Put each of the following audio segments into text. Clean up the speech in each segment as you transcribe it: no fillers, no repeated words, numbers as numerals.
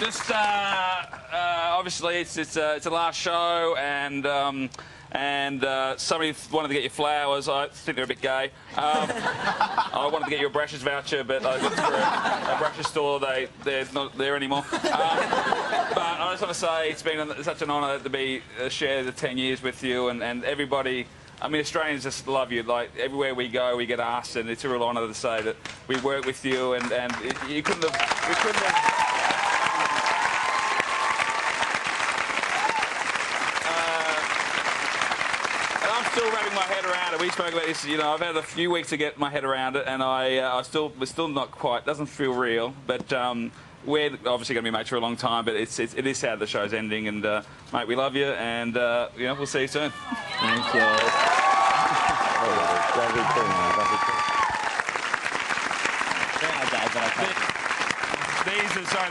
Just obviously it's a last show, and somebody wanted to get you flowers. I think they're a bit gay. I wanted to get you a brushes voucher, but I looked for a brushes store. They're not there anymore. But I just want to say it's been such an honour to be share the 10 years with you, and everybody. I mean, Australians just love you. Like, everywhere we go, we get asked, and it's a real honour to say that we work with you, and you couldn't have... We couldn't have... I'm still wrapping my head around it. We spoke about this, you know, I've had a few weeks to get my head around it, and we're still not quite, doesn't feel real, but we're obviously going to be mates for a long time, but it is sad the show's ending, and mate, we love you, and you know, we'll see you soon. Thank you.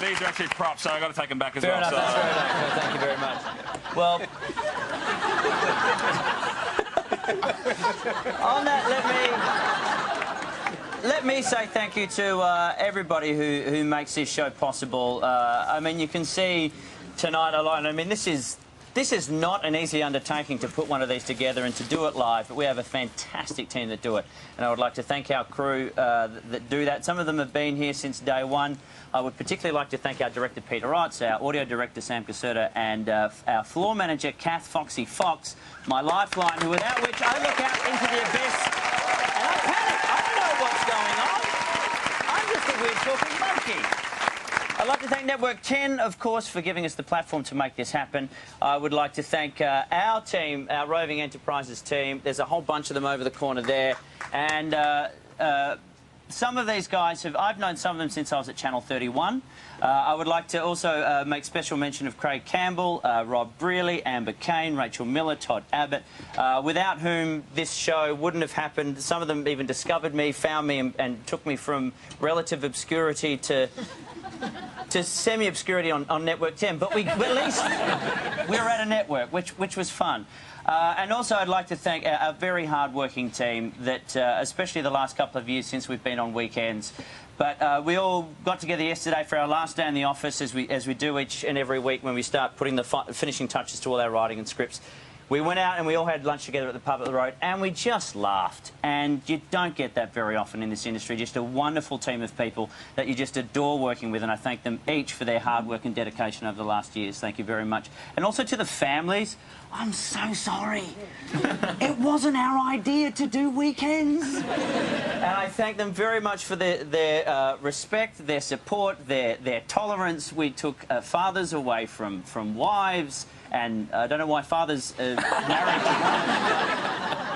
These are actually props, so I've got to take them back as fair well. Enough, that's fair enough. Thank you very much. Well, on that, let me say thank you to everybody who makes this show possible. I mean, you can see tonight alone. I mean, this is not an easy undertaking to put one of these together and to do it live, but we have a fantastic team that do it. And I would like to thank our crew that do that. Some of them have been here since day one. I would particularly like to thank our director, Peter Wrights, our audio director, Sam Caserta, and our floor manager, Kath Foxy Fox, my lifeline, without which I look out into the abyss and I panic. I don't know what's going on. I'm just a weird talking monkey. I'd like to thank Network 10, of course, for giving us the platform to make this happen. I would like to thank our team, our Roving Enterprises team. There's a whole bunch of them over the corner there. And some of these guys, I've known some of them since I was at Channel 31. I would like to also make special mention of Craig Campbell, Rob Brearley, Amber Kane, Rachel Miller, Todd Abbott, without whom this show wouldn't have happened. Some of them even discovered me, found me, and took me from relative obscurity to semi-obscurity on Network 10, but at least we were at a network, which was fun. And also I'd like to thank our very hard-working team that, especially the last couple of years since we've been on weekends, but we all got together yesterday for our last day in the office, as we do each and every week when we start putting the finishing touches to all our writing and scripts. We went out and we all had lunch together at the pub at the road, and we just laughed. And you don't get that very often in this industry, just a wonderful team of people that you just adore working with, and I thank them each for their hard work and dedication over the last years. Thank you very much. And also to the families, I'm so sorry. It wasn't our idea to do weekends. And I thank them very much for their respect, their support, their tolerance. We took fathers away from wives, and I don't know why fathers married,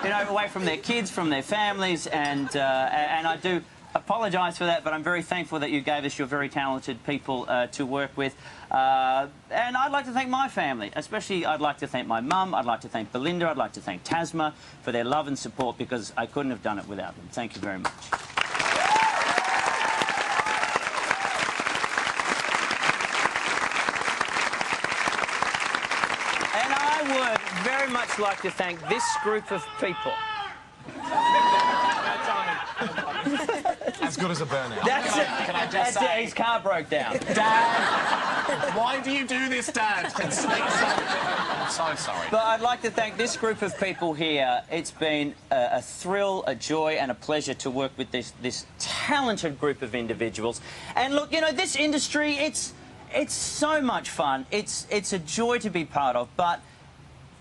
you know, away from their kids, from their families, and I do apologise for that, but I'm very thankful that you gave us your very talented people to work with. And I'd like to thank my family, especially I'd like to thank my mum, I'd like to thank Belinda, I'd like to thank Tasma for their love and support, because I couldn't have done it without them. Thank you very much. And I would very much like to thank this group of people. As good as a burnout. That's it. Can I just say... His car broke down. Dad! Why do you do this, Dad? I'm so sorry. But I'd like to thank this group of people here. It's been a thrill, a joy and a pleasure to work with this talented group of individuals. And look, you know, this industry, it's so much fun. It's a joy to be part of, but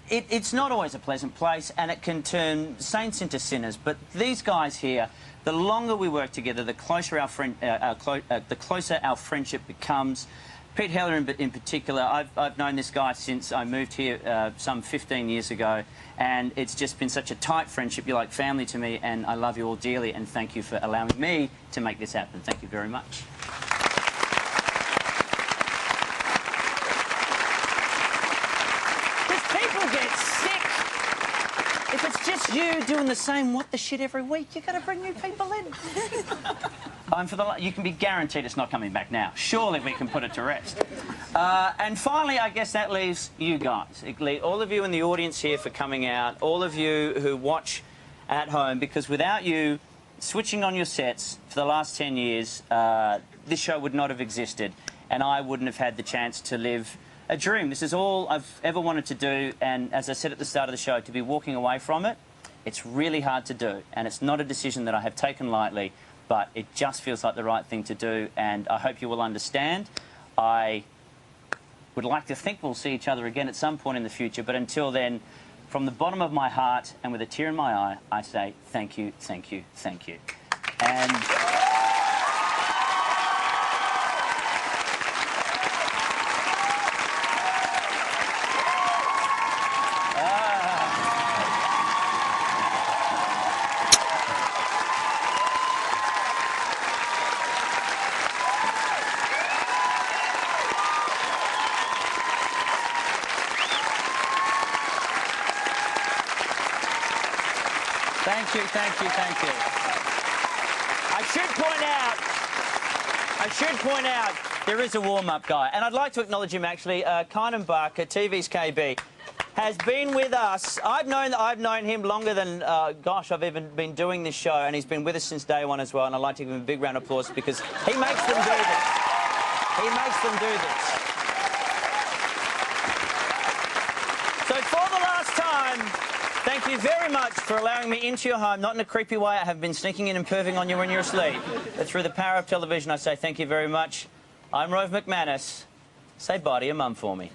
it's not always a pleasant place, and it can turn saints into sinners. But these guys here, the longer we work together, the closer our friendship becomes. Pete Helliar in particular, I've known this guy since I moved here some 15 years ago, and it's just been such a tight friendship. You're like family to me, and I love you all dearly, and thank you for allowing me to make this happen. Thank you very much. If it's just you doing the same what the shit every week, you've got to bring new people in. You can be guaranteed it's not coming back now. Surely we can put it to rest. And finally, I guess that leaves you guys. All of you in the audience here for coming out, all of you who watch at home, because without you switching on your sets for the last 10 years, this show would not have existed. and I wouldn't have had the chance to live a dream. This is all I've ever wanted to do, and as I said at the start of the show, to be walking away from it, it's really hard to do, and it's not a decision that I have taken lightly, but it just feels like the right thing to do, and I hope you will understand. I would like to think we'll see each other again at some point in the future, but until then, from the bottom of my heart and with a tear in my eye, I say thank you, thank you, thank you. And thank you, thank you. I should point out, there is a warm-up guy, and I'd like to acknowledge him actually. Kynan Barker, TV's KB, has been with us. I've known him longer than, gosh, I've even been doing this show, and he's been with us since day one as well, and I'd like to give him a big round of applause because he makes them do this. He makes them do this. So for the last time, thank you very much for allowing me into your home, not in a creepy way. I have been sneaking in and perving on you when you're asleep. But through the power of television, I say thank you very much. I'm Rove McManus. Say bye to your mum for me.